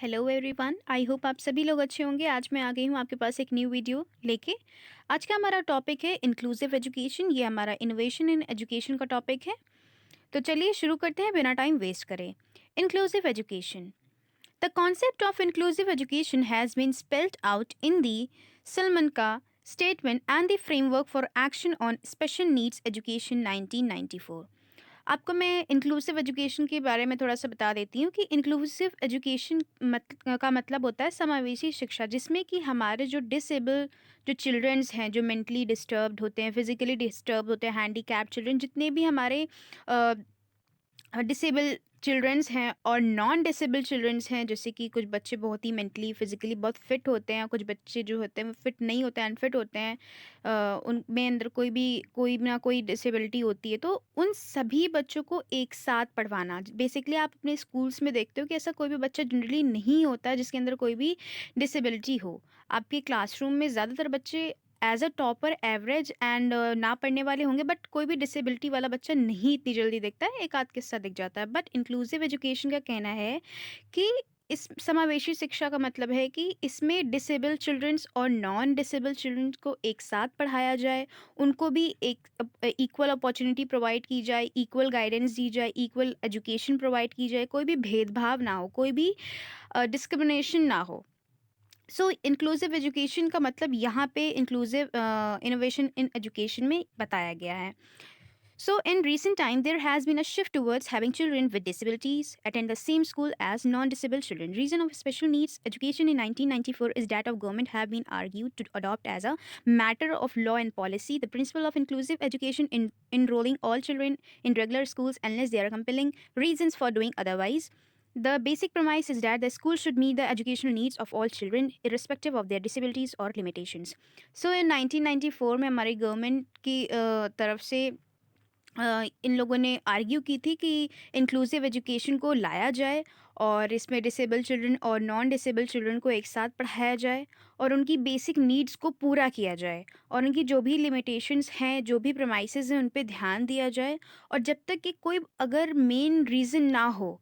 Hello everyone, I hope आप सभी लोग अच्छे होंगे। आज मैं आ गई हूँ आपके पास एक न्यू वीडियो लेके। आज का हमारा टॉपिक है इंक्लूसिव एजुकेशन। ये हमारा इनोवेशन इन एजुकेशन का टॉपिक है। तो चलिए शुरू करते हैं बिना टाइम वेस्ट करे। Inclusive education. The concept of inclusive education has been spelled out in the Salamanca statement and the framework for action on special needs education 1994। आपको मैं इंक्लूसिव एजुकेशन के बारे में थोड़ा सा बता देती हूँ कि इंक्लूसिव एजुकेशन का मतलब होता है समावेशी शिक्षा, जिसमें कि हमारे जो डिसेबल जो चिल्ड्रंस हैं, जो मेंटली डिस्टर्ब्ड होते हैं, फिजिकली डिस्टर्ब होते हैं, हैंडीकैप चिल्ड्रन, जितने भी हमारे डिसेबल चिल्ड्रंस हैं और नॉन डिसेबल चिल्ड्रंस हैं। जैसे कि कुछ बच्चे बहुत ही मेंटली फिजिकली बहुत फिट होते हैं, कुछ बच्चे जो होते हैं वो फिट नहीं होते हैं, अनफिट होते हैं। उनमें अंदर कोई ना कोई डिसेबिलिटी होती है। तो उन सभी बच्चों को एक साथ पढ़वाना, बेसिकली आप अपने स्कूल्स में देखते हो कि ऐसा कोई भी बच्चा जनरली नहीं होता जिसके अंदर कोई भी डिसेबिलिटी हो। आपके क्लासरूम में ज़्यादातर बच्चे as a topper, average and ना पढ़ने वाले होंगे, बट कोई भी डिसेबिलिटी वाला बच्चा नहीं इतनी जल्दी दिखता है, एक आध किस्सा दिख जाता है। बट इंक्लूसिव एजुकेशन का कहना है कि इस समावेशी शिक्षा का मतलब है कि इसमें डिसेबल चिल्ड्रंस और नॉन डिसेबल चिल्ड्रंस को एक साथ पढ़ाया जाए, उनको भी एक इक्वल अपॉर्चुनिटी प्रोवाइड की जाए, इक्वल गाइडेंस दी जाए, इक्वल एजुकेशन प्रोवाइड की जाए, कोई भी भेदभाव ना हो, कोई भी डिस्क्रिमिनेशन ना हो। सो इंक्लूसिव एजुकेशन का मतलब यहाँ पे इंक्लूसिव इनोवेशन इन एजुकेशन में बताया गया है। So, in recent time, there has been a shift towards having children with disabilities attend the same school as non-disabled children. Reason of special needs education in 1994 is that of government have been argued to adopt as a matter of law and policy the principle of inclusive education in enrolling all children in regular schools unless there are compelling reasons for doing otherwise. The basic premise is that the school should meet the educational needs of all children irrespective of their disabilities or limitations. So in 1994 में हमारी government की तरफ से इन लोगों ने argue की थी कि इंक्लूसिव एजुकेशन को लाया जाए और इसमें डिसेबल चिल्ड्रन और नॉन डिसेबल चिल्ड्रन को एक साथ पढ़ाया जाए और उनकी बेसिक नीड्स को पूरा किया जाए और उनकी जो भी लिमिटेशंस हैं, जो भी प्रमाइसेस हैं, उन पे ध्यान दिया जाए। और जब तक कि कोई अगर मेन रीज़न ना हो,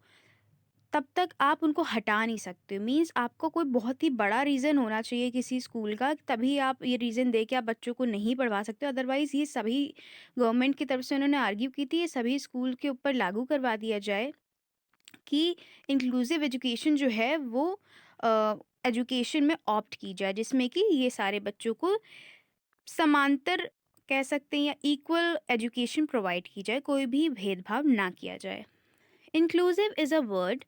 तब तक आप उनको हटा नहीं सकते। मीन्स आपको कोई बहुत ही बड़ा रीज़न होना चाहिए किसी स्कूल का, तभी आप ये रीज़न दे के आप बच्चों को नहीं पढ़वा सकते। अदरवाइज़ ये सभी गवर्नमेंट की तरफ से उन्होंने आर्ग्यू की थी, ये सभी स्कूल के ऊपर लागू करवा दिया जाए कि इंक्लूसिव एजुकेशन जो है वो एजुकेशन में ऑप्ट की जाए, जिसमें कि ये सारे बच्चों को समांतर कह सकते हैं या इक्वल एजुकेशन प्रोवाइड की जाए, कोई भी भेदभाव ना किया जाए। Inclusive is a word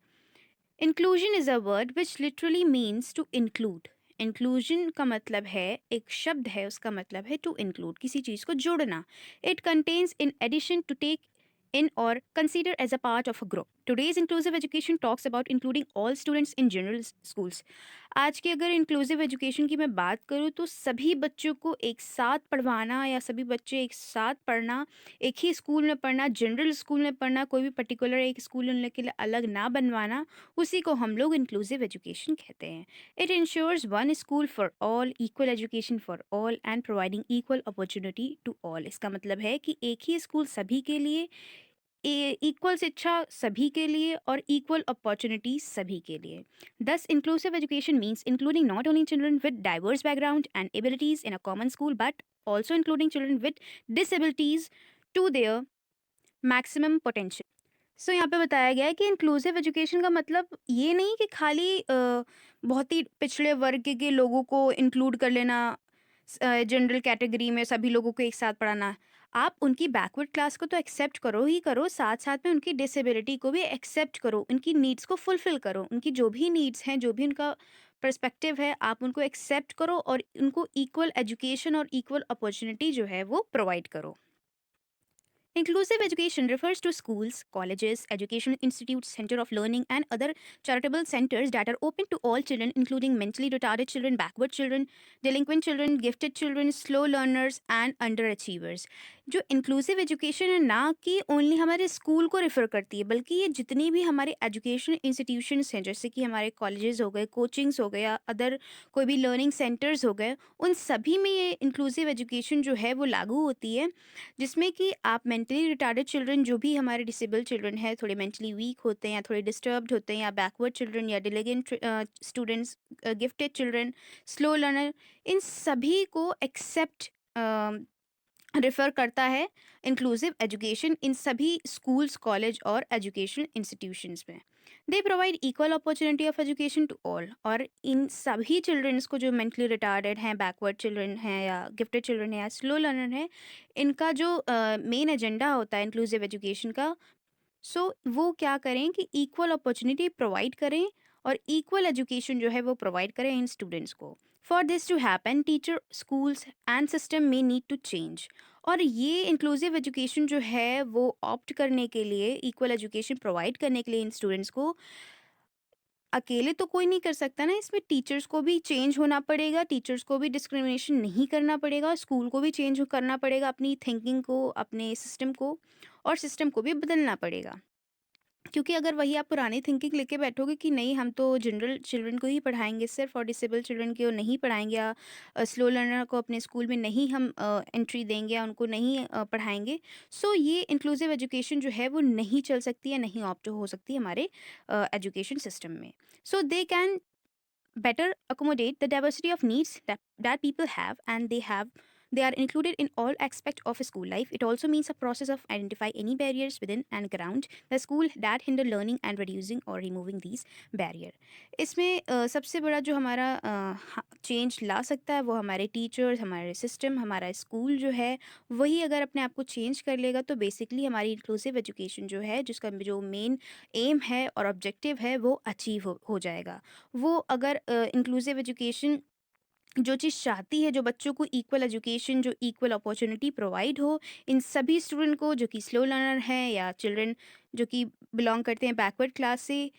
inclusion is a word which literally means to include. Inclusion का मतलब है, एक शब्द है, उसका मतलब है टू इंक्लूड, किसी चीज़ को जोड़ना। It contains in addition, to take in or consider as a part of a group. Today's inclusive education talks about including all students in general schools. आज की अगर इंक्लूसिव एजुकेशन की मैं बात करूँ तो सभी बच्चों को एक साथ पढ़वाना या सभी बच्चे एक साथ पढ़ना, एक ही स्कूल में पढ़ना, जनरल स्कूल में पढ़ना, कोई भी पर्टिकुलर एक स्कूल उन लोग के लिए अलग ना बनवाना, उसी को हम लोग इंक्लूसिव एजुकेशन कहते हैं। It ensures one school for all, equal education for all and providing equal opportunity to all. इसका मतलब है कि एक ही स्कूल सभी के लिए, इक्वल शिक्षा सभी के लिए और इक्वल अपॉर्चुनिटी सभी के लिए। This inclusive education means including not only children with diverse background and abilities in a common school but also including children with disabilities to their maximum potential. So यहाँ पे बताया गया है कि इंक्लूसिव एजुकेशन का मतलब ये नहीं कि खाली बहुत ही पिछड़े वर्ग के लोगों को इंक्लूड कर लेना, जनरल कैटेगरी में सभी लोगों को एक साथ पढ़ाना। आप उनकी बैकवर्ड क्लास को तो एक्सेप्ट करो ही करो, साथ साथ में उनकी डिसेबिलिटी को भी एक्सेप्ट करो, उनकी नीड्स को फुलफिल करो, उनकी जो भी नीड्स हैं, जो भी उनका पर्सपेक्टिव है, आप उनको एक्सेप्ट करो और उनको इक्वल एजुकेशन और इक्वल अपॉर्चुनिटी जो है वो प्रोवाइड करो। Inclusive education refers to schools, colleges, educational institutes, center of learning, and other charitable centers that are open to all children, including mentally retarded children, backward children, delinquent children, gifted children, slow learners, and underachievers. जो inclusive education है ना कि only हमारे school को refer करती है, बल्कि ये जितनी भी हमारे एजुकेशन इंस्टीट्यूशंस हैं, जैसे कि हमारे कॉलेजेस हो गए, कोचिंग्स हो गए या अदर कोई भी लर्निंग सेंटर्स हो गए, उन सभी में ये इंक्लूसिव एजुकेशन जो है वो लागू होती है। जिसमें कि आप मेंटली रिटार्डेड चिल्ड्रन, जो भी हमारे डिसेबल चिल्ड्रन है, थोड़े मेंटली वीक होते हैं या थोड़े डिस्टर्ब्ड होते हैं, या बैकवर्ड चिल्ड्रन या diligent students, gifted children, slow learner, इन सभी को एक्सेप्ट रेफर करता है इंक्लूसिव एजुकेशन इन सभी स्कूल्स, कॉलेज और एजुकेशनल इंस्टीट्यूशंस में। They provide equal opportunity of education to all. और इन सभी चिल्ड्रंस को, जो मेंटली रिटार्डेड हैं, बैकवर्ड चिल्ड्रन हैं या गिफ्टेड चिल्ड्रन है या स्लो लर्नर है, इनका जो मेन एजेंडा होता है इंक्लूसिव एजुकेशन का, वो क्या करें कि इक्वल अपॉर्चुनिटी प्रोवाइड करें और इक्वल एजुकेशन जो है वो प्रोवाइड करें इन स्टूडेंट्स को। For this to happen, teacher, schools and system में नीड टू चेंज। और ये इंक्लूसिव एजुकेशन जो है वो ऑप्ट करने के लिए, इक्वल एजुकेशन प्रोवाइड करने के लिए इन स्टूडेंट्स को, अकेले तो कोई नहीं कर सकता ना, इसमें टीचर्स को भी चेंज होना पड़ेगा, टीचर्स को भी डिस्क्रिमिनेशन नहीं करना पड़ेगा, स्कूल को भी चेंज करना पड़ेगा अपनी थिंकिंग को, अपने सिस्टम को, और सिस्टम को भी बदलना पड़ेगा। क्योंकि अगर वही आप पुरानी थिंकिंग लेके बैठोगे कि नहीं, हम तो जनरल चिल्ड्रन को ही पढ़ाएंगे सिर्फ, और डिसेबल चिल्ड्रन को नहीं पढ़ाएंगे, या स्लो लर्नर को अपने स्कूल में नहीं हम एंट्री देंगे या उनको नहीं पढ़ाएंगे, ये इंक्लूसिव एजुकेशन जो है वो नहीं चल सकती है, नहीं ऑप्ट हो सकती है हमारे एजुकेशन सिस्टम में। They can better accommodate the diversity of needs that people have, and they are included in all aspects of school life. It also means a process of identify any barriers within and around the school that hinder learning, and reducing or removing these barrier। इसमें सबसे बड़ा जो हमारा change ला सकता है वो हमारे teachers, हमारे सिस्टम, हमारा स्कूल जो है, वही अगर अपने आप को चेंज कर लेगा तो बेसिकली हमारी इंक्लूसिव एजुकेशन जो है, जिसका जो मेन एम है और ऑब्जेक्टिव है, वो अचीव हो जाएगा। वो अगर इंक्लूसिव एजुकेशन जो चीज़ चाहती है, जो बच्चों को इक्वल एजुकेशन, जो इक्वल अपॉर्चुनिटी प्रोवाइड हो इन सभी स्टूडेंट को, जो कि स्लो लर्नर हैं या चिल्ड्रन जो कि बिलोंग करते हैं बैकवर्ड क्लास से,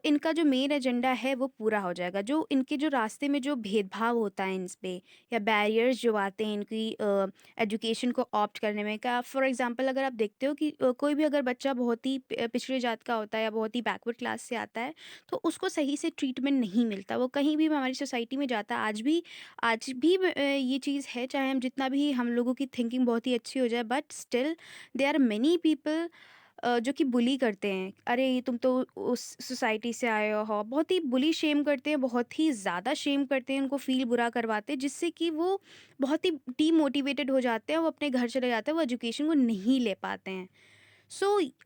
इनका जो मेन एजेंडा है वो पूरा हो जाएगा। जो इनके जो रास्ते में जो भेदभाव होता है इन पे, या बैरियर्स जो आते हैं इनकी एजुकेशन को ऑप्ट करने में, का फॉर एग्जांपल अगर आप देखते हो कि कोई भी अगर बच्चा बहुत ही पिछड़े जात का होता है या बहुत ही बैकवर्ड क्लास से आता है, तो उसको सही से ट्रीटमेंट नहीं मिलता। वो कहीं भी हमारी सोसाइटी में जाता है, आज भी ये चीज़ है, चाहे हम जितना भी हम लोगों की थिंकिंग बहुत ही अच्छी हो जाए, but still there are many people जो कि बुली करते हैं। अरे ये तुम तो उस सोसाइटी से आए हो, बहुत ही बुली शेम करते हैं, बहुत ही ज़्यादा शेम करते हैं, उनको फील बुरा करवाते हैं, जिससे कि वो बहुत ही डीमोटिवेटेड हो जाते हैं, वो अपने घर चले जाते हैं, वो एजुकेशन को नहीं ले पाते हैं।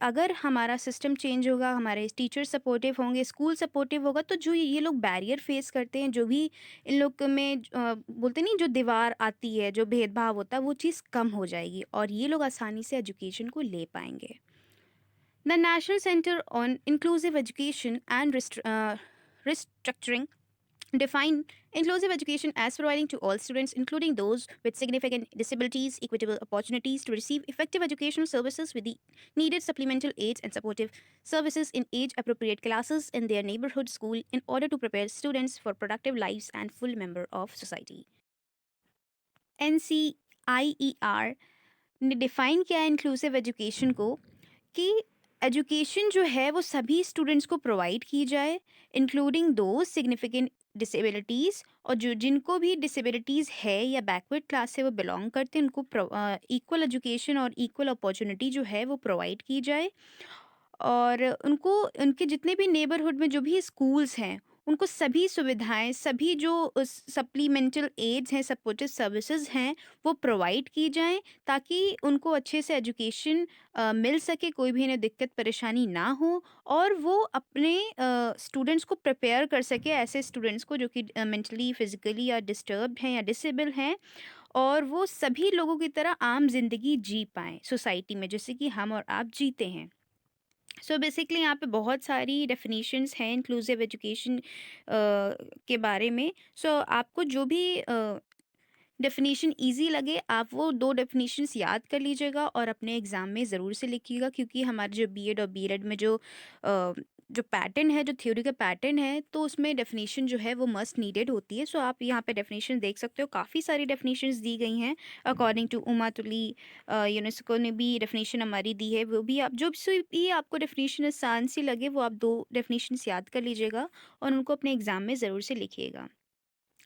अगर हमारा सिस्टम चेंज होगा, हमारे टीचर सपोर्टिव होंगे, स्कूल सपोर्टिव होगा, तो जो ये लोग बैरियर फेस करते हैं, जो भी इन लोग में बोलते नहीं, जो दीवार आती है, जो भेदभाव होता है, वो चीज़ कम हो जाएगी और ये लोग आसानी से एजुकेशन को ले पाएंगे। The National Center on Inclusive Education and Restructuring define inclusive education as providing to all students, including those with significant disabilities, equitable opportunities to receive effective educational services with the needed supplemental aids and supportive services in age appropriate classes in their neighborhood school in order to prepare students for productive lives and full member of society। NCIER ने define किया है inclusive education को कि education जो है वो सभी students को प्रोवाइड की जाए, इंक्लूडिंग दो सिग्निफिकेंट डिसेबिलिटीज़, और जो जिनको भी डिसेबिलिटीज़ है या बैकवर्ड क्लास से वो बिलोंग करते हैं, उनको इक्वल एजुकेशन और इक्वल अपॉर्चुनिटी जो है वो प्रोवाइड की जाए। और उनको उनके जितने भी नेबरहुड में जो भी स्कूल्स हैं, उनको सभी सुविधाएं, सभी जो सप्लीमेंटल एड्स हैं, सपोर्टिव सर्विसेज हैं, वो प्रोवाइड की जाएं, ताकि उनको अच्छे से एजुकेशन मिल सके, कोई भी इन्हें दिक्कत परेशानी ना हो, और वो अपने स्टूडेंट्स को प्रिपेयर कर सके, ऐसे स्टूडेंट्स को जो कि मेंटली, फिजिकली या डिस्टर्ब्ड हैं या डिसेबल हैं, और वो सभी लोगों की तरह आम जिंदगी जी पाएं सोसाइटी में, जैसे कि हम और आप जीते हैं। बेसिकली यहाँ पे बहुत सारी डेफिनेशंस हैं इंक्लूसिव एजुकेशन के बारे में। आपको जो भी डेफिनेशन इजी लगे, आप वो दो डेफिनेशंस याद कर लीजिएगा और अपने एग्ज़ाम में ज़रूर से लिखिएगा, क्योंकि हमारे जो बीएड और बीएलएड में जो जो पैटर्न है, जो थ्योरी का पैटर्न है, तो उसमें डेफिनेशन जो है वो मस्ट नीडेड होती है। सो आप यहाँ पे डेफिनेशन देख सकते हो, काफ़ी सारी डेफिनेशंस दी गई हैं according to Uma Tuli. UNESCO ने भी डेफिनेशन हमारी दी है, वो भी आप जो भी आपको डेफिनेशन आसान सी लगे वो आप 2 डेफिनेशंस याद कर लीजिएगा और उनको अपने एग्ज़ाम में ज़रूर से लिखिएगा।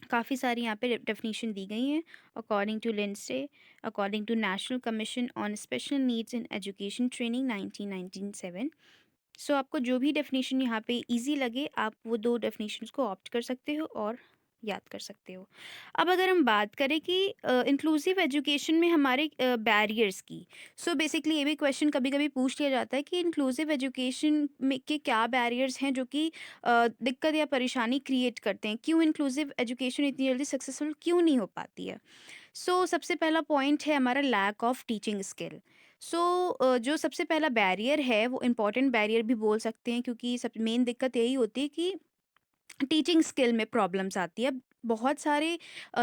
काफ़ी सारी यहाँ पे डेफिनेशन दी गई हैं according to Lindsay, according to national commission on special needs in education training 1997। So आपको जो भी डेफिनेशन यहाँ पे इजी लगे आप वो 2 डेफिनेशंस को ऑप्ट कर सकते हो और याद कर सकते हो। अब अगर हम बात करें कि इंक्लूसिव एजुकेशन में हमारे बैरियर्स की, सो बेसिकली ये भी क्वेश्चन कभी-कभी पूछ लिया जाता है कि इंक्लूसिव एजुकेशन में के क्या बैरियर्स हैं जो कि दिक्कत या परेशानी क्रिएट करते हैं? क्यों इंक्लूसिव एजुकेशन इतनी जल्दी सक्सेसफुल क्यों नहीं हो पाती है? सो सबसे पहला पॉइंट है हमारा लैक ऑफ टीचिंग स्किल। सो जो सबसे पहला बैरियर है वो इम्पोर्टेंट बैरियर भी बोल सकते हैं, क्योंकि सब मेन दिक्कत यही होती है कि टीचिंग स्किल में प्रॉब्लम्स आती है। बहुत सारे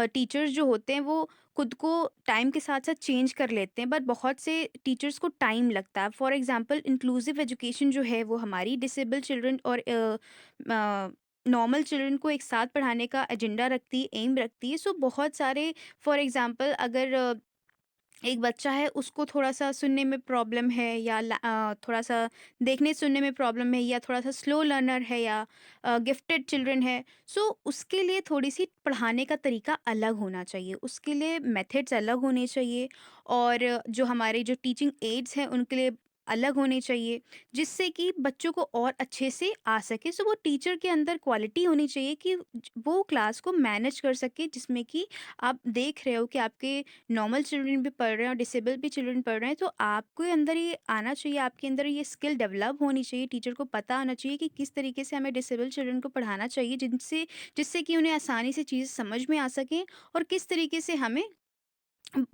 टीचर्स जो होते हैं वो खुद को टाइम के साथ साथ चेंज कर लेते हैं, बट बहुत से टीचर्स को टाइम लगता है। फॉर एग्जांपल इंक्लूसिव एजुकेशन जो है वो हमारी डिसेबल चिल्ड्रन और नॉर्मल चिल्ड्रन को एक साथ पढ़ाने का एजेंडा रखती है, एम रखती है। सो बहुत सारे, फॉर एग्जांपल अगर एक बच्चा है उसको थोड़ा-सा सुनने में प्रॉब्लम है या थोड़ा-सा देखने सुनने में प्रॉब्लम है या थोड़ा-सा स्लो लर्नर है या गिफ्टेड चिल्ड्रन है। सो उसके लिए थोड़ी-सी पढ़ाने का तरीका अलग होना चाहिए, उसके लिए मेथड्स अलग होने चाहिए और जो हमारे जो टीचिंग एड्स हैं उनके लिए अलग होने चाहिए, जिससे कि बच्चों को और अच्छे से आ सके। सो वो टीचर के अंदर क्वालिटी होनी चाहिए कि वो क्लास को मैनेज कर सके, जिसमें कि आप देख रहे हो कि आपके नॉर्मल चिल्ड्रन भी पढ़ रहे हैं और डिसेबल भी चिल्ड्रन पढ़ रहे हैं, तो आपके अंदर ये आना चाहिए, आपके अंदर ये स्किल डेवलप होनी चाहिए। टीचर को पता होना चाहिए कि किस तरीके से हमें डिसेबल चिल्ड्रन को पढ़ाना चाहिए, जिनसे जिससे कि उन्हें आसानी से चीज़ें समझ में आ सकें और किस तरीके से हमें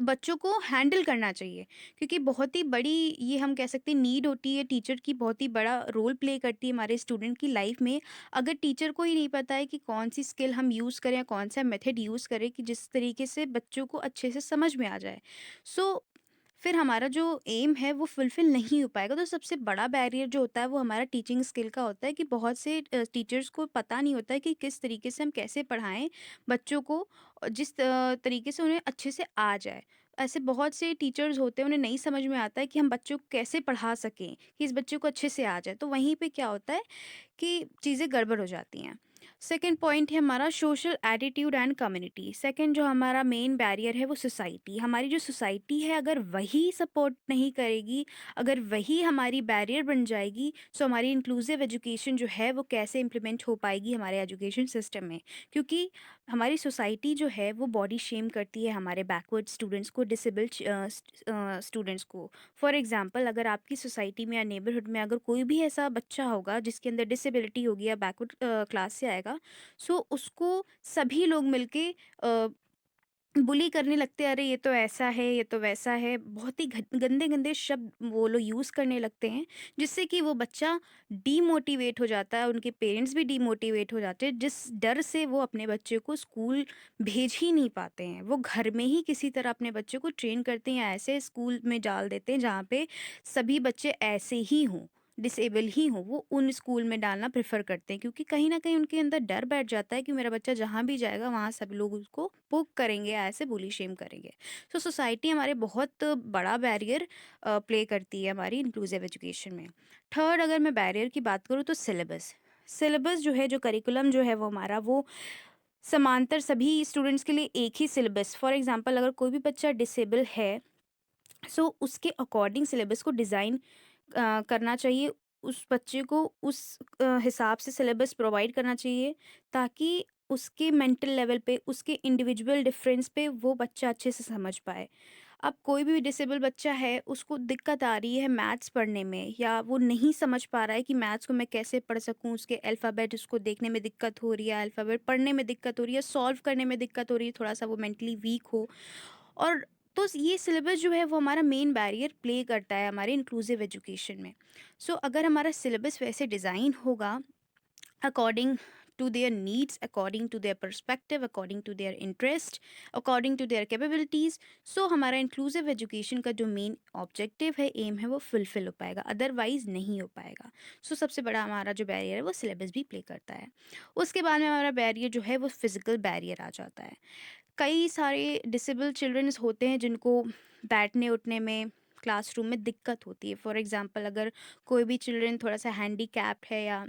बच्चों को हैंडल करना चाहिए। क्योंकि बहुत ही बड़ी, ये हम कह सकते हैं, नीड होती है टीचर की, बहुत ही बड़ा रोल प्ले करती है हमारे स्टूडेंट की लाइफ में। अगर टीचर को ही नहीं पता है कि कौन सी स्किल हम यूज़ करें या कौन सा मेथड यूज़ करें कि जिस तरीके से बच्चों को अच्छे से समझ में आ जाए, सो फिर हमारा जो एम है वो फुलफिल नहीं हो पाएगा। तो सबसे बड़ा बैरियर जो होता है वो हमारा टीचिंग स्किल का होता है कि बहुत से टीचर्स को पता नहीं होता है कि किस तरीके से हम कैसे पढ़ाएं बच्चों को, और जिस तरीके से उन्हें अच्छे से आ जाए। ऐसे बहुत से टीचर्स होते हैं, उन्हें नहीं समझ में आता है कि हम बच्चों को कैसे पढ़ा सकें कि इस बच्चे को अच्छे से आ जाए, तो वहीं पे क्या होता है कि चीज़ें गड़बड़ हो जाती हैं। सेकंड पॉइंट है हमारा social attitude and community. Second जो हमारा मेन बैरियर है वो सोसाइटी। हमारी जो सोसाइटी है अगर वही सपोर्ट नहीं करेगी, अगर वही हमारी बैरियर बन जाएगी, सो हमारी इंक्लूसिव एजुकेशन जो है वो कैसे इम्प्लीमेंट हो पाएगी हमारे एजुकेशन सिस्टम में। क्योंकि हमारी सोसाइटी जो है वो बॉडी शेम करती है हमारे बैकवर्ड स्टूडेंट्स को, डिसेबल स्टूडेंट्स को। फॉर एग्जांपल अगर आपकी सोसाइटी में या नेबरहुड में अगर कोई भी ऐसा बच्चा होगा जिसके अंदर डिसेबिलिटी होगी या बैकवर्ड क्लास से आएगा, सो उसको सभी लोग मिलके बुली करने लगते हैं, अरे ये तो ऐसा है, ये तो वैसा है, बहुत ही गंदे गंदे शब्द वो लोग यूज़ करने लगते हैं, जिससे कि वो बच्चा डीमोटिवेट हो जाता है, उनके पेरेंट्स भी डीमोटिवेट हो जाते हैं, जिस डर से वो अपने बच्चे को स्कूल भेज ही नहीं पाते हैं। वो घर में ही किसी तरह अपने बच्चे को ट्रेन करते हैं या ऐसे स्कूल में डाल देते हैं जहाँ पे सभी बच्चे ऐसे ही हों, डिसेबल ही हों, वो उन स्कूल में डालना प्रेफर करते हैं, क्योंकि कहीं ना कहीं उनके अंदर डर बैठ जाता है कि मेरा बच्चा जहाँ भी जाएगा वहाँ सब लोग उसको पोक करेंगे या ऐसे बुली शेम करेंगे। सो सोसाइटी हमारे बहुत बड़ा बैरियर प्ले करती है हमारी इंक्लूसिव एजुकेशन में। थर्ड अगर मैं बैरियर की बात करूँ तो सिलेबस। सिलेबस जो है, जो करिकुलम जो है वो हमारा वो समांतर सभी स्टूडेंट्स के लिए एक ही सिलेबस। फॉर एग्जांपल अगर कोई भी बच्चा डिसेबल है, सो उसके अकॉर्डिंग सिलेबस को डिज़ाइन करना चाहिए। उस बच्चे को उस हिसाब से सिलेबस प्रोवाइड करना चाहिए, ताकि उसके मेंटल लेवल पे, उसके इंडिविजुअल डिफरेंस पे वो बच्चा अच्छे से समझ पाए। अब कोई भी डिसेबल बच्चा है, उसको दिक्कत आ रही है मैथ्स पढ़ने में या वो नहीं समझ पा रहा है कि मैथ्स को मैं कैसे पढ़ सकूँ, उसके अल्फ़ाबेट उसको देखने में दिक्कत हो रही है, अल्फ़ाबेट पढ़ने में दिक्कत हो रही है, सॉल्व करने में दिक्कत हो रही है, थोड़ा-सा वो मेंटली वीक हो। और तो ये सिलेबस जो है वो हमारा मेन बैरियर प्ले करता है हमारे इंक्लूसिव एजुकेशन में। सो अगर हमारा सिलेबस वैसे डिज़ाइन होगा according to their needs, according to their perspective, according to their interest, according to their capabilities. सो हमारा इंक्लूसिव एजुकेशन का जो मेन ऑब्जेक्टिव है, एम है, वो फुलफिल हो पाएगा, अदरवाइज नहीं हो पाएगा. सो सबसे बड़ा हमारा जो बैरियर है वो सिलेबस भी प्ले करता है. उसके बाद में हमारा बैरियर जो है वो फिजिकल बैरियर आ जाता है. कई सारे डिसेबल चिल्ड्रंस होते हैं जिनको बैठने उठने में, क्लासरूम में दिक्कत होती है. फॉर एग्जांपल, अगर कोई भी चिल्ड्रन थोड़ा सा हैंडीकैप्ड है या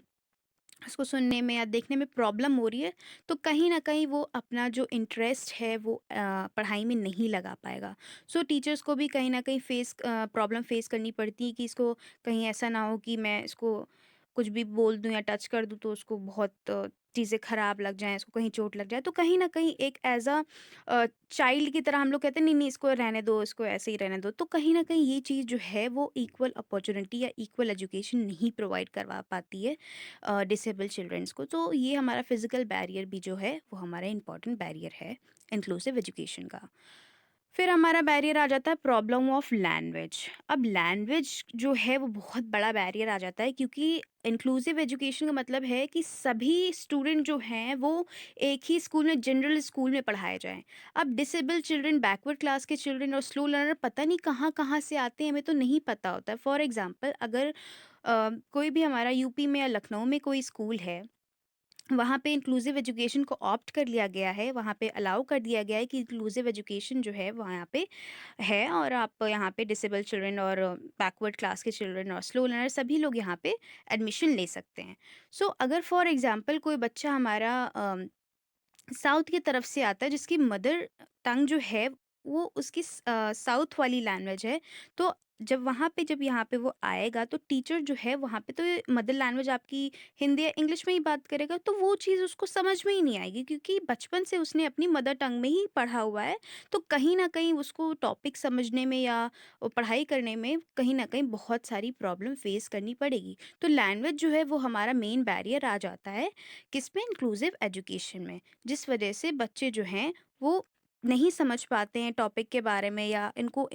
उसको सुनने में या देखने में प्रॉब्लम हो रही है, तो कहीं न कहीं वो अपना जो इंटरेस्ट है वो पढ़ाई में नहीं लगा पाएगा. सो टीचर्स को भी कहीं न कहीं प्रॉब्लम फेस करनी पड़ती है कि इसको कहीं ऐसा ना हो कि मैं इसको कुछ भी बोल दूँ या टच कर दूँ तो उसको बहुत चीज़ें खराब लग जाएँ, इसको कहीं चोट लग जाए. तो कहीं न कहीं एक एज़ चाइल्ड की तरह हम लोग कहते हैं नहीं, नहीं इसको रहने दो, इसको ऐसे ही रहने दो. तो कहीं न कहीं ये चीज़ जो है वो इक्वल अपॉर्च्युनिटी या इक्वल एजुकेशन नहीं प्रोवाइड करवा पाती है डिसेबल चिल्ड्रंस को. तो ये हमारा फिजिकल बैरियर भी जो है वो हमारा इंपॉर्टेंट बैरियर है इंक्लूसिव एजुकेशन का. फिर हमारा बैरियर आ जाता है प्रॉब्लम ऑफ लैंग्वेज. अब लैंग्वेज जो है वो बहुत बड़ा बैरियर आ जाता है, क्योंकि इंक्लूसिव एजुकेशन का मतलब है कि सभी स्टूडेंट जो हैं वो एक ही स्कूल में, जनरल स्कूल में पढ़ाए जाएं. अब डिसेबल चिल्ड्रन, बैकवर्ड क्लास के चिल्ड्रन और स्लो लर्नर पता नहीं कहाँ कहाँ से आते हैं, हमें तो नहीं पता होता है. फॉर एग्जांपल, अगर कोई भी हमारा यूपी में या लखनऊ में कोई स्कूल है, वहाँ पे इंक्लूसिव एजुकेशन को ऑप्ट कर लिया गया है, वहाँ पे अलाउ कर दिया गया है कि इंक्लूसिव एजुकेशन जो है वहाँ यहाँ पे है, और आप यहाँ पे डिसेबल चिल्ड्रन और बैकवर्ड क्लास के चिल्ड्रन और स्लो लर्नर सभी लोग यहाँ पे एडमिशन ले सकते हैं. सो अगर फॉर एग्जांपल कोई बच्चा हमारा साउथ की तरफ से आता है जिसकी मदर टंग जो है वो उसकी साउथ वाली लैंग्वेज है, तो जब यहाँ पे वो आएगा तो टीचर जो है वहाँ पे तो मदर लैंग्वेज आपकी हिंदी या इंग्लिश में ही बात करेगा, तो वो चीज़ उसको समझ में ही नहीं आएगी, क्योंकि बचपन से उसने अपनी मदर टंग में ही पढ़ा हुआ है. तो कहीं ना कहीं उसको टॉपिक समझने में या वो पढ़ाई करने में कहीं ना कहीं बहुत सारी प्रॉब्लम फेस करनी पड़ेगी. तो लैंग्वेज जो है वो हमारा मेन बैरियर आ जाता है किसमें, इंक्लूसिव एजुकेशन में. जिस वजह से बच्चे जो हैं वो नहीं समझ पाते हैं टॉपिक के बारे में, या इनको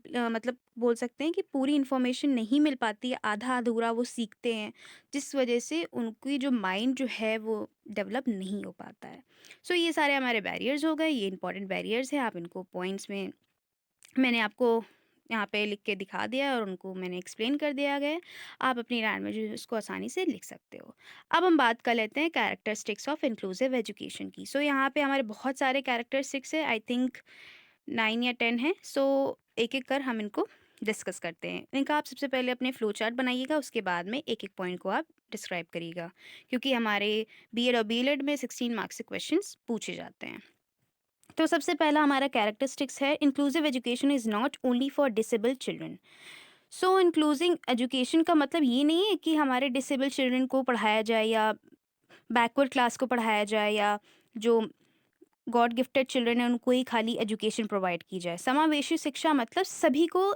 मतलब बोल सकते हैं कि पूरी इन्फॉर्मेशन नहीं मिल पाती है, आधा अधूरा वो सीखते हैं, जिस वजह से उनकी जो माइंड जो है वो डेवलप नहीं हो पाता है. सो ये सारे हमारे बैरियर्स हो गए, ये इंपॉर्टेंट बैरियर्स हैं. आप इनको पॉइंट्स में, मैंने आपको यहाँ पे लिख के दिखा दिया है और उनको मैंने एक्सप्लेन कर दिया गया है. आप अपनी लैंग्वेज में इसको आसानी से लिख सकते हो. अब हम बात कर लेते हैं कैरेक्टरिस्टिक्स ऑफ इंक्लूसिव एजुकेशन की. सो यहाँ पे हमारे बहुत सारे कैरेक्टरिस्टिक्स है, आई थिंक 9 या 10 है. सो एक एक कर हम इनको डिस्कस करते हैं. इनका आप सबसे पहले अपने फ्लो चार्ट बनाइएगा, उसके बाद में एक एक पॉइंट को आप डिस्क्राइब करिएगा, क्योंकि हमारे बीएड और बीएलएड में 16 मार्क्स से क्वेश्चंस पूछे जाते हैं. तो सबसे पहला हमारा कैरेक्टरिस्टिक्स है, inclusive education is not only for disable children. So inclusive education का मतलब ये नहीं है कि हमारे डिसेबल चिल्ड्रन को पढ़ाया जाए या बैकवर्ड क्लास को पढ़ाया जाए या जो गॉड गिफ्टेड चिल्ड्रन है उनको ही खाली एजुकेशन प्रोवाइड की जाए. समावेशी शिक्षा मतलब सभी को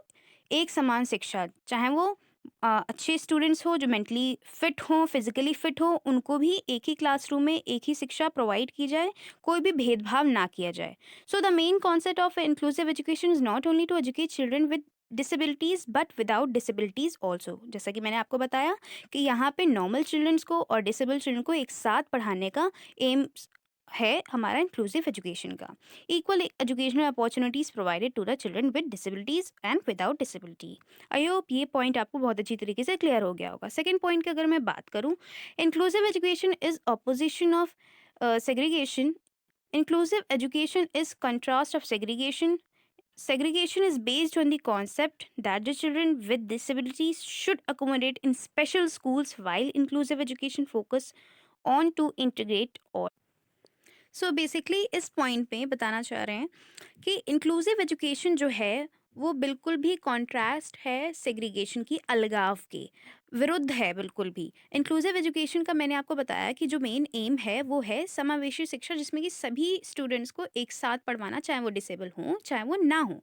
एक समान शिक्षा, चाहे वो अच्छे स्टूडेंट्स हो जो मेंटली फिट हो, फिजिकली फिट हो, उनको भी एक ही क्लासरूम में एक ही शिक्षा प्रोवाइड की जाए, कोई भी भेदभाव ना किया जाए. So the main concept of inclusive education is not only to educate children with disabilities but without disabilities also. जैसा कि मैंने आपको बताया कि यहाँ पे नॉर्मल चिल्ड्रंस को और डिसेबल चिल्ड्रन को एक साथ पढ़ाने का एम है हमारा इंक्लूसिव एजुकेशन का. Equal educational opportunities provided to the children with disabilities and without disability. I hope ये पॉइंट आपको बहुत अच्छी तरीके से क्लियर हो गया होगा. सेकेंड पॉइंट की अगर मैं बात करूँ, inclusive education is opposition of segregation. Inclusive education is contrast of segregation. Segregation is based on the concept that the children with disabilities should accommodate in special schools, while inclusive education focus on to integrate all. So basically इस point पे बताना चाह रहे हैं कि inclusive education जो है वो बिल्कुल भी कॉन्ट्रास्ट है सेग्रीगेशन की, अलगाव के विरुद्ध है बिल्कुल भी. इंक्लूसिव एजुकेशन का मैंने आपको बताया कि जो मेन एम है वो है समावेशी शिक्षा, जिसमें कि सभी स्टूडेंट्स को एक साथ पढ़वाना, चाहे वो डिसेबल हों चाहे वो ना हो.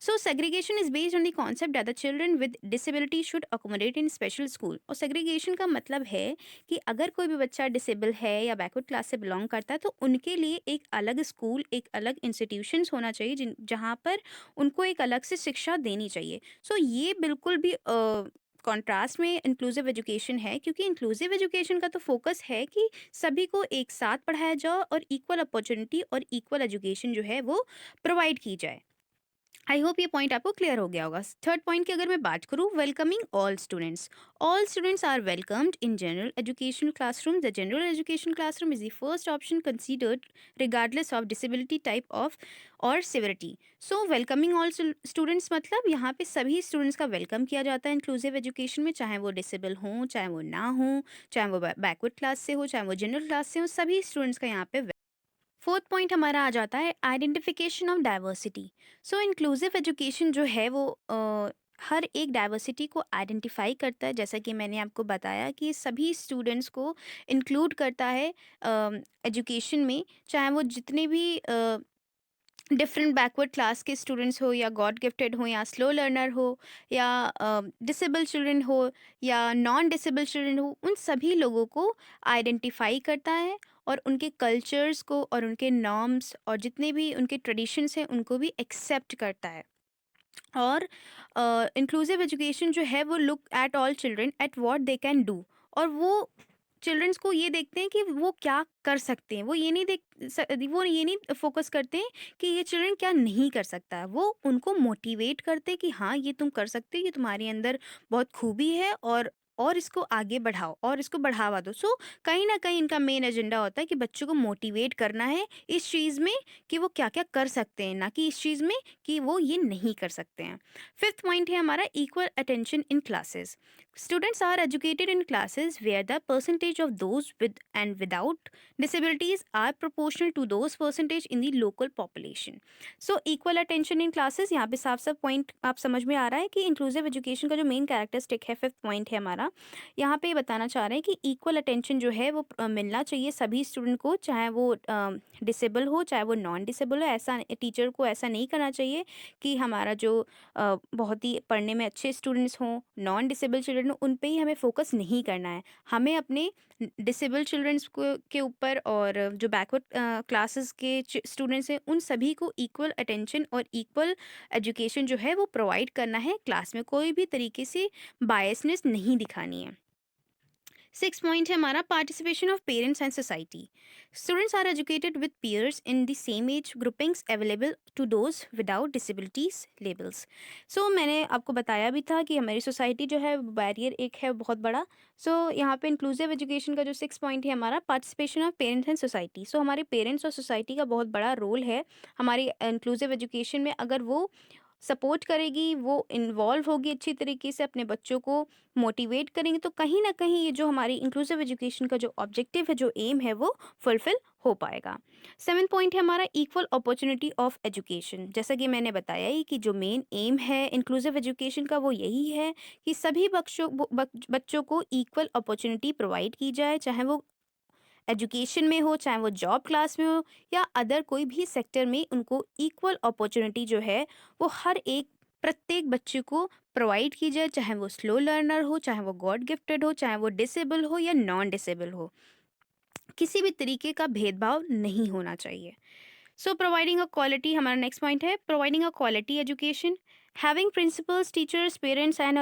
So segregation is based on the concept that the children with disability should accommodate in special school. और सेग्रीगेशन का मतलब है कि अगर कोई भी बच्चा डिसेबल है या बैकवर्ड क्लास से बिलोंग करता है तो उनके लिए एक अलग स्कूल, एक अलग इंस्टीट्यूशंस होना चाहिए जहाँ पर उनको एक अलग से शिक्षा देनी चाहिए. सो ये बिल्कुल भी कॉन्ट्रास्ट में इंक्लूसिव एजुकेशन है, क्योंकि इंक्लूसिव एजुकेशन का तो फोकस है कि सभी को एक साथ पढ़ाया जाए और इक्वल अपॉर्चुनिटी और इक्वल एजुकेशन जो है वो प्रोवाइड की जाए। आई होप ये पॉइंट आपको क्लियर हो गया होगा। थर्ड पॉइंट की अगर मैं बात करूँ, welcoming all students are welcomed in general education classroom. The general education classroom is the first option considered regardless of disability type of और severity. So welcoming all students मतलब यहाँ पे सभी स्टूडेंट्स का वेलकम किया जाता है इंक्लूसिव एजुकेशन में, चाहे वो डिसेबल हों, चाहे वो ना हों, चाहे वो बैकवर्ड क्लास से हो, चाहे वो जनरल क्लास से हो, सभी स्टूडेंट्स का यहाँ पे। फोर्थ पॉइंट हमारा आ जाता है identification of diversity. So inclusive education जो है वो हर एक डाइवर्सिटी को आइडेंटिफाई करता है, जैसा कि मैंने आपको बताया कि सभी स्टूडेंट्स को इंक्लूड करता है एजुकेशन में, चाहे वो जितने भी डिफरेंट बैकवर्ड क्लास के स्टूडेंट्स हो, या गॉड गिफ्टेड हो, या स्लो लर्नर हो, या डिसेबल चिल्ड्रन हो, या नॉन डिसेबल चिल्ड्रन हो, उन सभी लोगों को आइडेंटिफाई करता है और उनके कल्चर्स को और उनके नॉर्म्स और जितने भी उनके ट्रेडिशंस हैं उनको भी एक्सेप्ट करता है। और इंक्लूसिव एजुकेशन जो है वो look at all children at what they can do, और वो चिल्ड्रंस को ये देखते हैं कि वो क्या कर सकते हैं। वो ये नहीं फोकस करते हैं कि ये चिल्ड्रन क्या नहीं कर सकता है, वो उनको मोटिवेट करते हैं कि हाँ ये तुम कर सकते हो, ये तुम्हारे अंदर बहुत खूबी है, और इसको आगे बढ़ाओ और इसको बढ़ावा दो। सो कहीं ना कहीं इनका मेन एजेंडा होता है कि बच्चों को मोटिवेट करना है इस चीज़ में कि वो क्या क्या कर सकते हैं, ना कि इस चीज़ में कि वो ये नहीं कर सकते हैं। फिफ्थ पॉइंट है हमारा equal attention in classes. Students are educated in classes where the percentage of those with and without disabilities are proportional to those percentage in the local population. So equal attention in classes, यहाँ पे साफ साफ point आप समझ में आ रहा है कि इंक्लूसिव एजुकेशन का जो मेन कैरेक्टरिस्टिक है, फिफ्थ पॉइंट है हमारा, यहाँ पे ये बताना चाह रहे हैं कि इक्वल अटेंशन जो है वो मिलना चाहिए सभी स्टूडेंट को, चाहे वो डिसेबल हो चाहे वो नॉन डिसेबल हो। ऐसा टीचर को ऐसा नहीं करना चाहिए कि हमारा जो बहुत ही पढ़ने में अच्छे स्टूडेंट्स हों, नॉन डिसेबल चिल्ड्रन हो, उन पे ही हमें फोकस नहीं करना है। हमें अपने डिसेबल चिल्ड्रंस को के ऊपर और जो बैकवर्ड क्लासेस के स्टूडेंट्स हैं उन सभी को इक्वल अटेंशन और इक्वल एजुकेशन जो है वो प्रोवाइड करना है। क्लास में कोई भी तरीके से बायसनेस नहीं दिखानी है। सिक्स पॉइंट है हमारा participation of parents and society. Students are educated with peers in the same age groupings available to those without disabilities labels. So मैंने आपको बताया भी था कि हमारी सोसाइटी जो है बैरियर एक है बहुत बड़ा। सो यहाँ पे इंक्लूसिव एजुकेशन का जो सिक्स पॉइंट है हमारा participation of parents and society. So हमारे पेरेंट्स और सोसाइटी का बहुत बड़ा रोल है हमारी इंक्लूसिव एजुकेशन में। अगर वो सपोर्ट करेगी, वो इन्वॉल्व होगी अच्छी तरीके से, अपने बच्चों को मोटिवेट करेंगे, तो कहीं ना कहीं ये जो हमारी इंक्लूसिव एजुकेशन का जो ऑब्जेक्टिव है, जो एम है, वो फुलफिल हो पाएगा। सेवन पॉइंट है हमारा इक्वल अपॉर्चुनिटी ऑफ एजुकेशन। जैसा कि मैंने बताया ही कि जो मेन एम है इंक्लूसिव एजुकेशन का वो यही है कि सभी बच्चों को इक्वल अपॉर्चुनिटी प्रोवाइड की जाए, चाहे वो एजुकेशन में हो, चाहे वो जॉब क्लास में हो, या अदर कोई भी सेक्टर में, उनको इक्वल अपॉर्चुनिटी जो है वो हर एक प्रत्येक बच्चे को प्रोवाइड की जाए, चाहे वो स्लो लर्नर हो, चाहे वो गॉड गिफ्टेड हो, चाहे वो डिसेबल हो या नॉन डिसेबल हो। किसी भी तरीके का भेदभाव नहीं होना चाहिए। सो प्रोवाइडिंग अ क्वालिटी हमारा नेक्स्ट पॉइंट है, providing a quality education. Having principles, teachers, parents and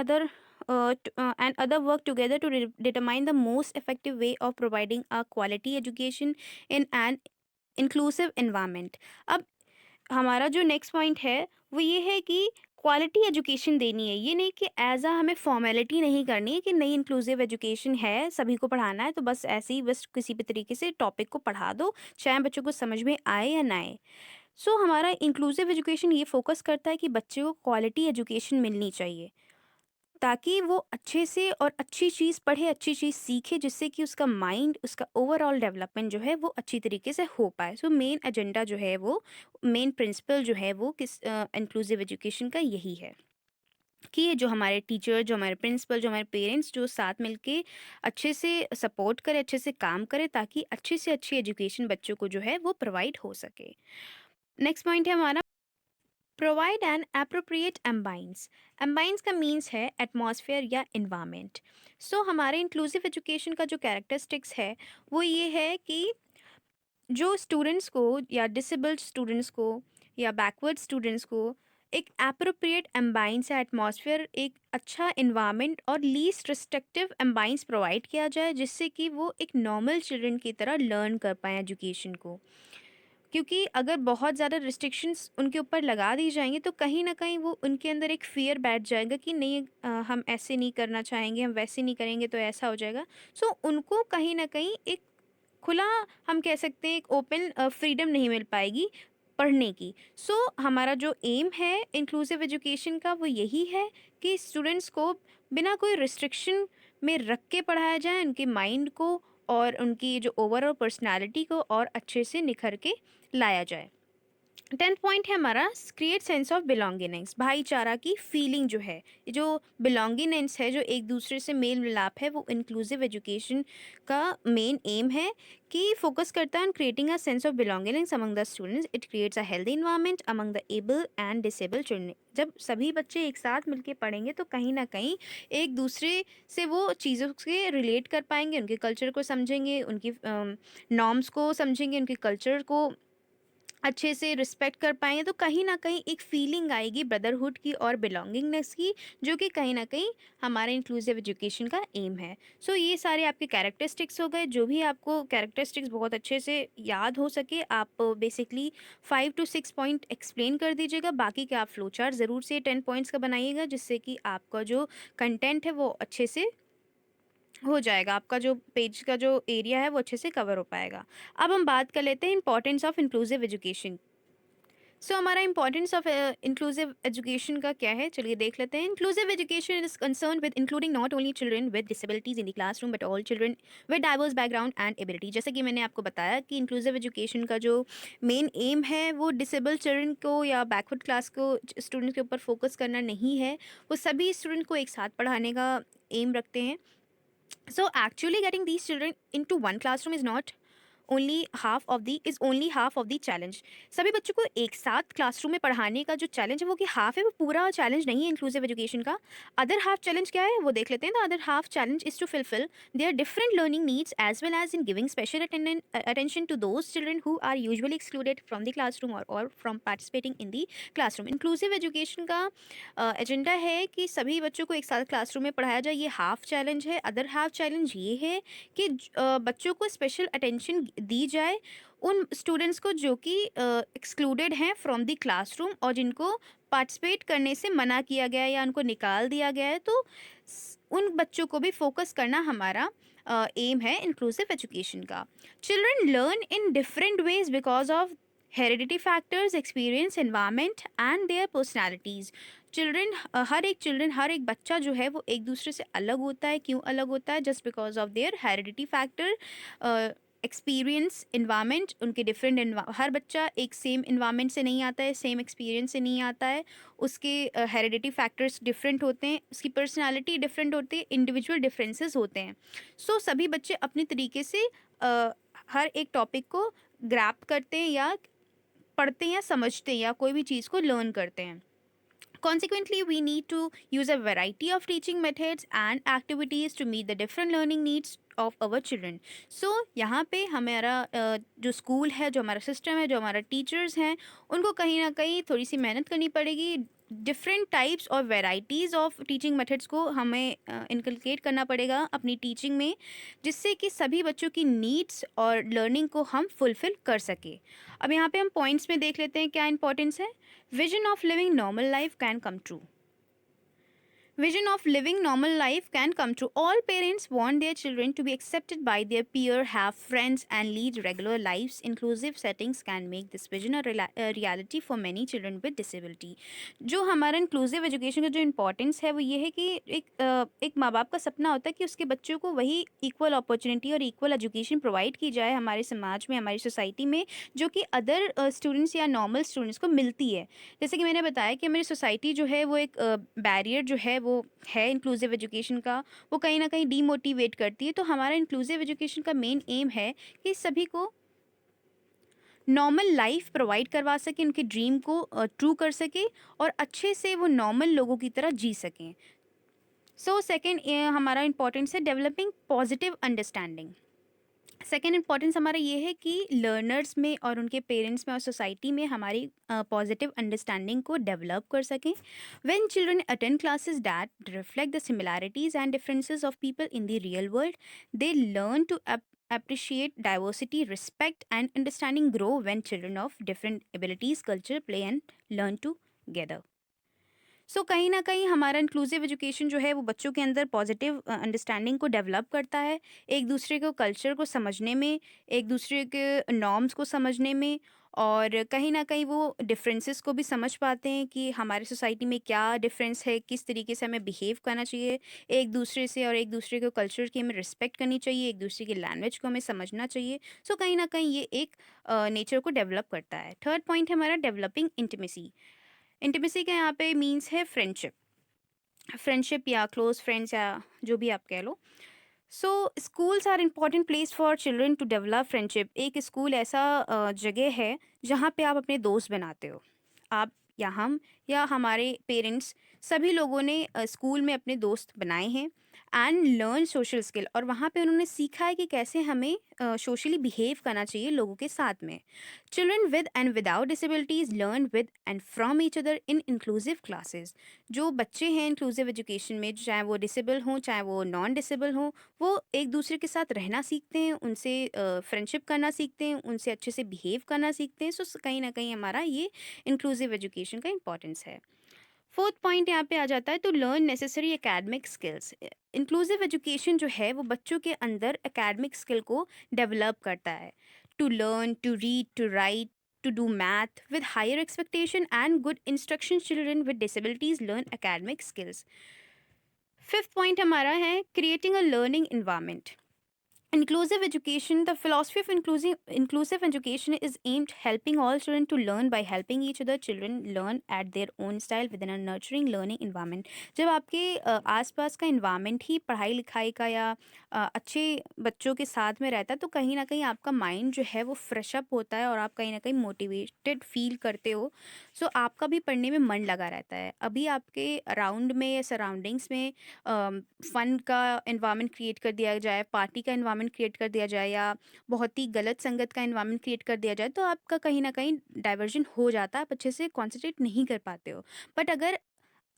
other work together to determine the most effective way of providing a quality education in an inclusive environment। अब हमारा जो next point है वो ये है कि quality education देनी है। ये नहीं कि एज हमें फॉर्मेलिटी नहीं करनी है कि नहीं इंक्लूसिव एजुकेशन है, सभी को पढ़ाना है, तो बस ऐसे ही बस किसी भी तरीके से टॉपिक को पढ़ा दो, चाहे बच्चों को समझ में आए या ना आए। सो हमारा इंक्लूसिव एजुकेशन ये फोकस करता है कि बच्चे को क्वालिटी एजुकेशन मिलनी चाहिए, ताकि वो अच्छे से और अच्छी चीज़ पढ़े, अच्छी चीज़ सीखे, जिससे कि उसका माइंड, उसका ओवरऑल डेवलपमेंट जो है वो अच्छी तरीके से हो पाए। सो मेन एजेंडा जो है वो, मेन प्रिंसिपल जो है वो किस इंक्लूसिव एजुकेशन का यही है कि ये जो हमारे टीचर, जो हमारे प्रिंसिपल, जो हमारे पेरेंट्स जो साथ मिलके अच्छे से सपोर्ट करे, अच्छे से काम करे, ताकि अच्छी से अच्छी एजुकेशन बच्चों को जो है वो प्रोवाइड हो सके। नेक्स्ट पॉइंट है हमारा प्रोवाइड एन अप्रोप्रिएट एम्बाइंस। एम्बाइंस का मीन्स है एटमॉस्फेयर या इन्वायरमेंट। सो हमारे इंक्लूसिव एजुकेशन का जो कैरेक्टरिस्टिक्स है वो ये है कि जो स्टूडेंट्स को, या डिसेबल्ड स्टूडेंट्स को, या बैकवर्ड स्टूडेंट्स को एक एप्रोप्रिएट एम्बाइंस या एटमॉस्फेयर, एक अच्छा इन्वायरमेंट और लीस्ट रिस्ट्रिक्टिव एम्बाइंस प्रोवाइड किया जाए, जिससे कि वो एक नॉर्मल चिल्ड्रन की तरह लर्न कर पाएँ एजुकेशन को। क्योंकि अगर बहुत ज़्यादा रिस्ट्रिक्शंस उनके ऊपर लगा दी जाएँगी, तो कहीं न कहीं वो उनके अंदर एक फ़ियर बैठ जाएगा कि नहीं, हम ऐसे नहीं करना चाहेंगे, हम वैसे नहीं करेंगे तो ऐसा हो जाएगा। सो उनको कहीं न कहीं एक खुला, हम कह सकते हैं, एक ओपन फ्रीडम नहीं मिल पाएगी पढ़ने की। सो हमारा जो एम है इंक्लूसिव एजुकेशन का, वो यही है कि स्टूडेंट्स को बिना कोई रिस्ट्रिक्शन में रख के पढ़ाया जाए, उनके माइंड को और उनकी जो ओवरऑल पर्सनालिटी को और अच्छे से निखर के लाया जाए। 10th पॉइंट है हमारा, क्रिएट सेंस ऑफ बिलोंगिनेंस, भाईचारा की फीलिंग जो है, ये जो बिलोंगिनेंस है, जो एक दूसरे से मेल मिलाप है, वो इंक्लूसिव एजुकेशन का मेन एम है कि फोकस करता है on creating a sense of belongingness among the students. It creates a healthy environment among the able and disable children. जब सभी बच्चे एक साथ मिलकर पढ़ेंगे तो कहीं ना कहीं एक दूसरे से वो चीज़ों से रिलेट कर पाएंगे, उनके कल्चर को समझेंगे, उनकी नॉर्म्स को समझेंगे, उनके कल्चर को अच्छे से रिस्पेक्ट कर पाएँगे, तो कहीं न कहीं एक फ़ीलिंग आएगी ब्रदरहुड की और बिलॉन्गिंगनेस की, जो कि कहीं न कहीं हमारे इंक्लूसिव एजुकेशन का एम है। सो ये सारे आपके कैरेक्टरिस्टिक्स हो गए, जो भी आपको कैरेक्टरिस्टिक्स बहुत अच्छे से याद हो सके, आप बेसिकली 5 टू 6 पॉइंट एक्सप्लेन कर दीजिएगा। बाकी का आप फ्लो चार्ट ज़रूर से 10 पॉइंट्स का बनाइएगा, जिससे कि आपका जो कंटेंट है वो अच्छे से हो जाएगा, आपका जो पेज का जो एरिया है वो अच्छे से कवर हो पाएगा। अब हम बात कर लेते हैं इंपॉर्टेंस ऑफ इंक्लूसिव एजुकेशन। सो हमारा इंपॉर्टेंस ऑफ इंक्लूसिव एजुकेशन का क्या है, चलिए देख लेते हैं। Inclusive education is concern with including not only children with disabilities in the classroom but all children with diverse background and ability. जैसे कि मैंने आपको बताया कि इंक्लूसिव एजुकेशन का जो मेन एम है वो डिसेबल चिल्ड्रन को या बैकवर्ड क्लास को स्टूडेंट के ऊपर फोकस करना नहीं है, वो सभी स्टूडेंट को एक साथ पढ़ाने का एम रखते हैं। So actually getting these children into one classroom is only half of the challenge. सभी बच्चों को एक साथ क्लासरूम में पढ़ाने का जो चैलेंज है वो कि हाफ है, वो पूरा चैलेंज नहीं है इंक्लूसिव एजुकेशन का। अदर हाफ चैलेंज क्या है वो देख लेते हैं। The other half challenge is to fulfill their different learning needs as well as in giving special attention to those children who are usually excluded from the classroom or from participating in the classroom. Inclusive education का agenda है कि सभी बच्चों को एक साथ classroom में पढ़ाया जाए, ये हाफ चैलेंज है। अदर हाफ चैलेंज ये है कि बच्चों को स्पेशल अटेंशन दी जाए उन स्टूडेंट्स को जो कि एक्सक्लूडेड हैं फ्रॉम द क्लासरूम और जिनको पार्टिसिपेट करने से मना किया गया है या उनको निकाल दिया गया है, तो उन बच्चों को भी फोकस करना हमारा एम है इंक्लूसिव एजुकेशन का। Children learn in different ways because of heredity factors, experience, environment and their personalities. Children हर एक बच्चा जो है वो एक दूसरे से अलग होता है। क्यों अलग होता है? Just because of their heredity factor, experience, environment, उनके डिफरेंट। हर बच्चा एक सेम इन्वायरमेंट से नहीं आता है, सेम एक्सपीरियंस से नहीं आता है, उसके हेरिडिटी फैक्टर्स डिफरेंट होते हैं, उसकी पर्सनालिटी डिफरेंट होती है, इंडिविजुअल डिफरेंसेस होते हैं। सो सभी बच्चे अपनी तरीके से हर एक टॉपिक को ग्रैप करते हैं या पढ़ते हैं या समझते हैं या कोई भी चीज़ को लर्न करते हैं। Consequently, we need to use a variety of teaching methods and activities to meet the different learning needs of our children. So यहाँ पे हमारा जो स्कूल है, जो हमारा सिस्टम है, जो हमारा टीचर्स हैं, उनको कहीं ना कहीं थोड़ी सी मेहनत करनी पड़ेगी। डिफरेंट टाइप्स और वेराइटीज़ ऑफ टीचिंग मेथड्स को हमें इनकलकेट करना पड़ेगा अपनी टीचिंग में, जिससे कि सभी बच्चों की नीड्स और लर्निंग को हम फुलफ़िल कर सके। अब यहाँ पे हम पॉइंट्स में देख लेते हैं क्या इंपॉर्टेंस है। Vision of living normal life can come true. Vision of living normal life can come true. All parents want their children to be accepted by their peer, have friends, and lead regular lives. Inclusive settings can make this vision a reality for many children with disability. जो हमारा inclusive education का जो importance है वो ये है कि एक माँ बाप का सपना होता है कि उसके बच्चों को वही इक्वल अपॉर्चुनिटी और इक्वल एजुकेशन प्रोवाइड की जाए हमारे समाज में, हमारी सोसाइटी में, जो कि अदर स्टूडेंट्स या नॉर्मल स्टूडेंट्स को मिलती है। जैसे कि मैंने बताया कि हमारी सोसाइटी जो है वो एक बैरियर जो है वो है इंक्लूसिव एजुकेशन का, वो कहीं ना कहीं डीमोटिवेट करती है। तो हमारा इंक्लूसिव एजुकेशन का मेन एम है कि सभी को नॉर्मल लाइफ प्रोवाइड करवा सके, उनके ड्रीम को ट्रू कर सके और अच्छे से वो नॉर्मल लोगों की तरह जी सकें। सो सेकेंड हमारा इंपॉर्टेंस है developing positive understanding. Second importance हमारा ये है कि लर्नर्स में और उनके पेरेंट्स में और सोसाइटी में हमारी पॉजिटिव अंडरस्टैंडिंग को डेवलप कर सकें. When children attend classes that reflect the similarities and differences of people in the real world, they learn to appreciate diversity, respect and understanding grow when children of different abilities, culture, play and learn together. कहीं न कहीं हमारा inclusive education जो है वो बच्चों के अंदर पॉजिटिव अंडरस्टैंडिंग को डेवलप करता है, एक दूसरे को कल्चर को समझने में, एक दूसरे के नॉर्म्स को समझने में, और कहीं न कहीं वो डिफरेंसेस को भी समझ पाते हैं कि हमारे सोसाइटी में क्या डिफरेंस है, किस तरीके से हमें बिहेव करना चाहिए एक दूसरे से, और एक दूसरे के कल्चर की हमें रिस्पेक्ट करनी चाहिए, एक दूसरे की लैंग्वेज को हमें समझना चाहिए. कहीं न कहीं ये एक नेचर को डेवलप करता है. थर्ड पॉइंट है हमारा डेवलपिंग इंटीमेसी. इंटीमेसी का यहाँ पे मीन्स है फ्रेंडशिप. फ्रेंडशिप या क्लोज फ्रेंड्स या जो भी आप कह लो. Schools are important place for children to develop friendship. एक स्कूल ऐसा जगह है जहाँ पे आप अपने दोस्त बनाते हो. आप या हम या हमारे पेरेंट्स, सभी लोगों ने स्कूल में अपने दोस्त बनाए हैं एंड लर्न सोशल स्किल, और वहाँ पे उन्होंने सीखा है कि कैसे हमें सोशली बिहेव करना चाहिए लोगों के साथ में. Children with and without disabilities learn with and from each other in inclusive classes. जो बच्चे हैं इंक्लूसिव एजुकेशन में, चाहे वो डिसेबल हों चाहे वो नॉन डिसेबल हों, वो एक दूसरे के साथ रहना सीखते हैं, उनसे फ्रेंडशिप करना सीखते हैं, उनसे अच्छे से बिहेव करना सीखते हैं. कहीं ना कहीं हमारा ये इंक्लूसिव एजुकेशन का इंपॉर्टेंस है. फोर्थ पॉइंट यहाँ पे आ जाता है to learn necessary academic skills. Inclusive education जो है वो बच्चों के अंदर एकेडमिक स्किल को डेवलप करता है. To learn to read to write to do math with higher expectation and good instruction, children with disabilities learn academic skills. Fifth point हमारा है creating a learning environment. Inclusive education, the philosophy of inclusive education is aimed helping all children to learn by helping each other. Children learn at their own style within a nurturing learning environment. जब आपके आसपास का environment ही पढ़ाई लिखाई का या अच्छे बच्चों के साथ में रहता है, तो कहीं ना कहीं आपका माइंड जो है वो फ्रेश अप होता है और आप कहीं ना कहीं मोटिवेटेड फील करते हो. आपका भी पढ़ने में मन लगा रहता है. अभी आपके अराउंड में या सराउंडिंग्स में फन का एनवायरनमेंट क्रिएट कर दिया जाए, पार्टी का एनवायरनमेंट क्रिएट कर दिया जाए, या बहुत ही गलत संगत का एनवायरनमेंट क्रिएट कर दिया जाए, तो आपका कहीं ना कहीं डाइवर्जन हो जाता है, आप अच्छे से कॉन्सेंट्रेट नहीं कर पाते हो. बट अगर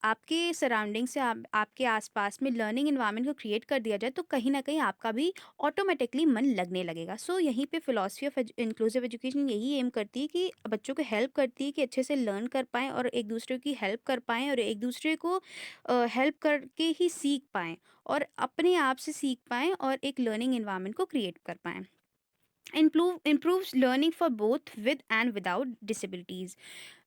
आपके सराउंडिंग से आपके आसपास में लर्निंग एनवायरनमेंट को क्रिएट कर दिया जाए, तो कहीं ना कहीं आपका भी ऑटोमेटिकली मन लगने लगेगा. यहीं पे फिलॉसफी ऑफ इंक्लूसिव एजुकेशन यही एम करती है कि बच्चों को हेल्प करती है कि अच्छे से लर्न कर पाएँ और एक दूसरे की हेल्प कर पाएँ, और एक दूसरे को हेल्प करके ही सीख पाएँ, और अपने आप से सीख पाएँ, और एक लर्निंग एनवायरनमेंट को क्रिएट कर पाएँ. improves learning for both with and without disabilities.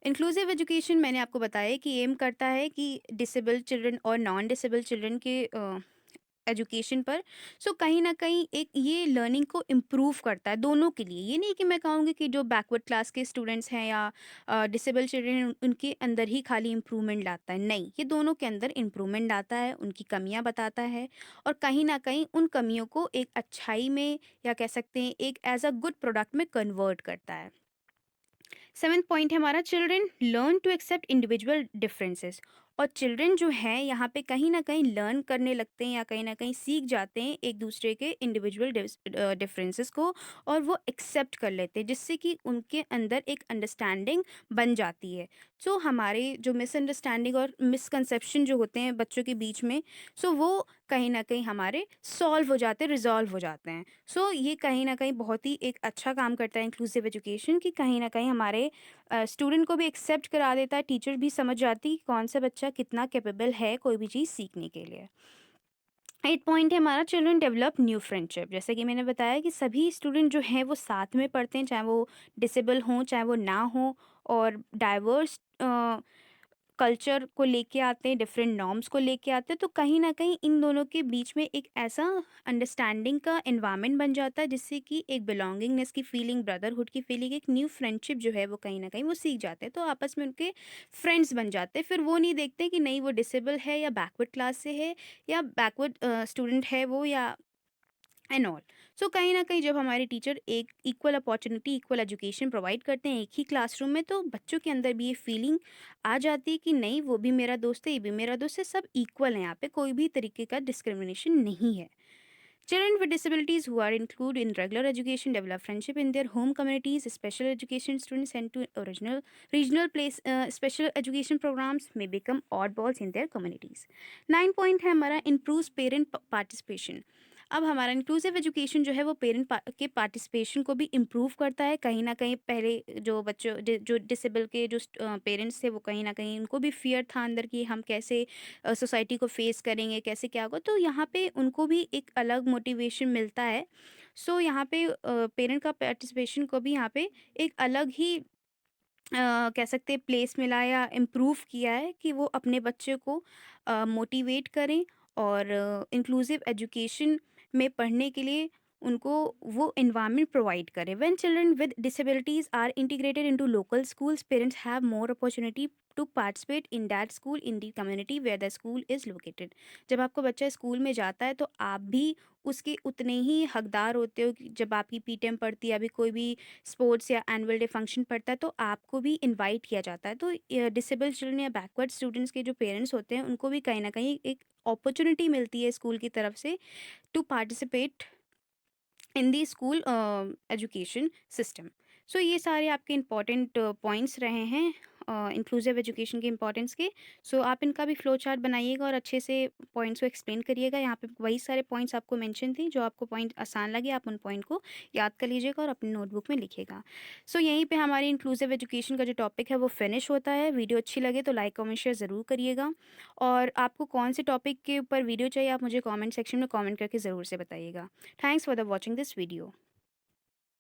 Inclusive education मैंने आपको बताया कि एम करता है कि डिसेबल चिल्ड्रन और नॉन डिसेबल चिल्ड्रन के एजुकेशन पर. कहीं ना कहीं एक ये लर्निंग को इम्प्रूव करता है दोनों के लिए. ये नहीं कि मैं कहूँगी कि जो बैकवर्ड क्लास के स्टूडेंट्स हैं या डिसेबल चिल्ड्रन उनके अंदर ही खाली इम्प्रूवमेंट लाता है. नहीं, ये दोनों के अंदर इम्प्रूवमेंट लाता है, उनकी कमियां बताता है, और कहीं ना कहीं उन कमियों को एक अच्छाई में, या कह सकते हैं एक एज अ गुड प्रोडक्ट में कन्वर्ट करता है. सेवेंथ पॉइंट है हमारा children learn to accept individual differences. और चिल्ड्रन जो हैं यहाँ पे कहीं ना कहीं लर्न करने लगते हैं, या कहीं ना कहीं सीख जाते हैं एक दूसरे के इंडिविजुअल डिफरेंसेस को, और वो एक्सेप्ट कर लेते हैं, जिससे कि उनके अंदर एक अंडरस्टैंडिंग बन जाती है. हमारे जो मिसअंडरस्टैंडिंग और मिसकंसेप्शन जो होते हैं बच्चों के बीच में, वो कहीं ना कहीं हमारे सॉल्व हो जाते हैं, रिजॉल्व हो जाते हैं. ये कहीं ना कहीं बहुत ही एक अच्छा काम करता है इंक्लूसिव एजुकेशन, कि कहीं ना कहीं हमारे स्टूडेंट को भी एक्सेप्ट करा देता है, टीचर भी समझ जाती है कि कौन सा बच्चा कितना कैपेबल है कोई भी चीज़ सीखने के लिए. 8 पॉइंट है हमारा चिल्ड्रन डेवलप न्यू फ्रेंडशिप. जैसे कि मैंने बताया कि सभी स्टूडेंट जो हैं वो साथ में पढ़ते हैं, चाहे वो डिसेबल हों चाहे वो ना हों, और डाइवर्स कल्चर को लेके आते हैं, डिफरेंट नॉर्म्स को लेके आते हैं, तो कहीं ना कहीं इन दोनों के बीच में एक ऐसा अंडरस्टैंडिंग का एनवायरनमेंट बन जाता है, जिससे कि एक बिलोंगिंगनेस की फीलिंग, ब्रदरहुड की फीलिंग, एक न्यू फ्रेंडशिप जो है वो कहीं ना कहीं वो सीख जाते हैं, तो आपस में उनके फ्रेंड्स बन जाते हैं. फिर वो नहीं देखते कि नहीं वो डिसेबल है या बैकवर्ड क्लास से है, या बैकवर्ड स्टूडेंट है वो, या एंड ऑल. कहीं ना कहीं जब हमारे टीचर एक equal opportunity, equal education provide करते हैं एक ही क्लासरूम में, तो बच्चों के अंदर भी ये फीलिंग आ जाती है कि नहीं वो भी मेरा दोस्त है, ये भी मेरा दोस्त है, सब इक्वल हैं, यहाँ पे कोई भी तरीके का डिस्क्रिमिनेशन नहीं है. Children with disabilities who are included in regular education develop friendship in their home communities. Special education students sent to original regional place special education programs may become oddballs in their communities. 9 point है हमारा improves parent participation. अब हमारा inclusive education जो है वो के participation को भी इम्प्रूव करता है। कहीं न कहीं पहले जो बच्चों जो डिसेबल के जो पेरेंट्स थे वो कहीं न कहीं उनको भी फ़ियर था अंदर कि हम कैसे सोसाइटी को फेस करेंगे, कैसे क्या होगा, तो यहाँ पे उनको भी एक अलग मोटिवेशन मिलता है। सो यहाँ पे पेरेंट का पार्टिसिपेशन को भी यहाँ पे एक अलग ही कह सकते हैं प्लेस मिला या इम्प्रूव किया है कि वो अपने बच्चे को मोटिवेट करें और इंक्लूसिव एजुकेशन में पढ़ने के लिए उनको वो इन्वायरमेंट प्रोवाइड करें। When children with disabilities are integrated into local schools, parents have more opportunity to participate in that school in the community where the school is located. जब आपका बच्चा स्कूल में जाता है तो आप भी उसके उतने ही हकदार होते हो कि जब आपकी पीटीएम पढ़ती है, अभी कोई भी स्पोर्ट्स या एनुअल डे फंक्शन पड़ता है तो आपको भी इनवाइट किया जाता है। तो डिसेबल चिल्ड्रन या बैकवर्ड स्टूडेंट्स के जो पेरेंट्स होते हैं उनको भी कहीं ना कहीं एक अपॉर्चुनिटी मिलती है स्कूल की तरफ से to participate in the school education system. So ये सारे आपके इम्पॉर्टेंट पॉइंट्स रहे हैं इंक्लूसिव एजुकेशन के इम्पोर्टेंस के। सो आप इनका भी फ्लो चार्ट बनाइएगा और अच्छे से पॉइंट्स को एक्सप्लेन करिएगा। यहाँ पे वही सारे पॉइंट्स आपको मेंशन थी, जो आपको पॉइंट आसान लगे आप उन पॉइंट को याद कर लीजिएगा और अपनी नोटबुक में लिखिएगा। सो यहीं पे हमारी इंक्लूसिव एजुकेशन का जो टॉपिक है वो फिनिश होता है। वीडियो अच्छी लगे तो लाइक कमेंट शेयर ज़रूर करिएगा और आपको कौन से टॉपिक के ऊपर वीडियो चाहिए आप मुझे कॉमेंट सेक्शन में कॉमेंट करके ज़रूर से बताइएगा। Thanks for the watching this video.